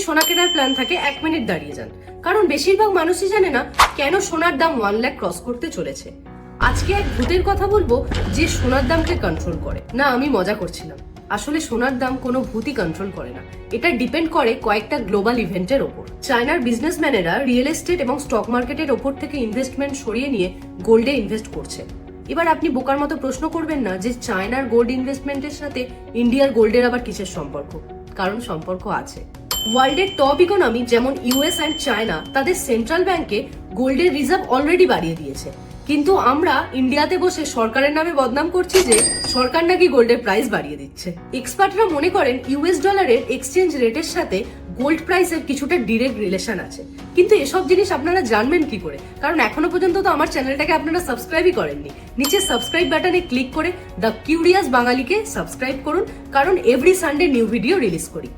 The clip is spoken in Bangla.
সোনা কেনার প্ল্যান থাকে 1 মিনিট দাঁড়িয়ে যান, কারণ বেশিরভাগ মানুষই জানে না কেন সোনার দাম 1 লাখ ক্রস করতে চলেছে। আজকে এক ভূতের কথা বলবো যে সোনার দামকে কন্ট্রোল করে। না, আমি মজা করছিলাম। আসলে সোনার দাম কোনো ভূতই কন্ট্রোল করে না, এটা ডিপেন্ড করে কয়েকটা গ্লোবাল ইভেন্টের ওপর। চায়নার বিজনেসম্যানেরা রিয়েল এস্টেট এবং স্টক মার্কেটের ওপর থেকে ইনভেস্টমেন্ট সরিয়ে নিয়ে গোল্ডে ইনভেস্ট করছে। এবার আপনি বোকার মতো প্রশ্ন করবেন না যে চায়নার গোল্ড ইনভেস্টমেন্টের সাথে ইন্ডিয়ার গোল্ডের আবার কিসের সম্পর্ক। কারণ সম্পর্ক আছে। ওয়ার্ল্ডের টপ ইকোনমি যেমন ইউএস অ্যান্ড চায়না, তাদের সেন্ট্রাল ব্যাংকে গোল্ডের রিজার্ভ অলরেডি বাড়িয়ে দিয়েছে। কিন্তু আমরা ইন্ডিয়াতে বসে সরকারের নামে বদনাম করছি যে সরকার নাকি গোল্ডের প্রাইস বাড়িয়ে দিচ্ছে। এক্সপার্টরা মনে করেন ইউএস ডলারের এক্সচেঞ্জ রেটের সাথে গোল্ড প্রাইসের কিছুটা ডিরেক্ট রিলেশন আছে। কিন্তু এসব জিনিস আপনারা জানবেন কি করে? কারণ এখনো পর্যন্ত তো আমার চ্যানেলটাকে আপনারা সাবস্ক্রাইবই করেননি। নিচে সাবস্ক্রাইব বাটনে ক্লিক করে দ্য কিউরিয়াস বাঙালিকে সাবস্ক্রাইব করুন, কারণ every Sunday new video release করি।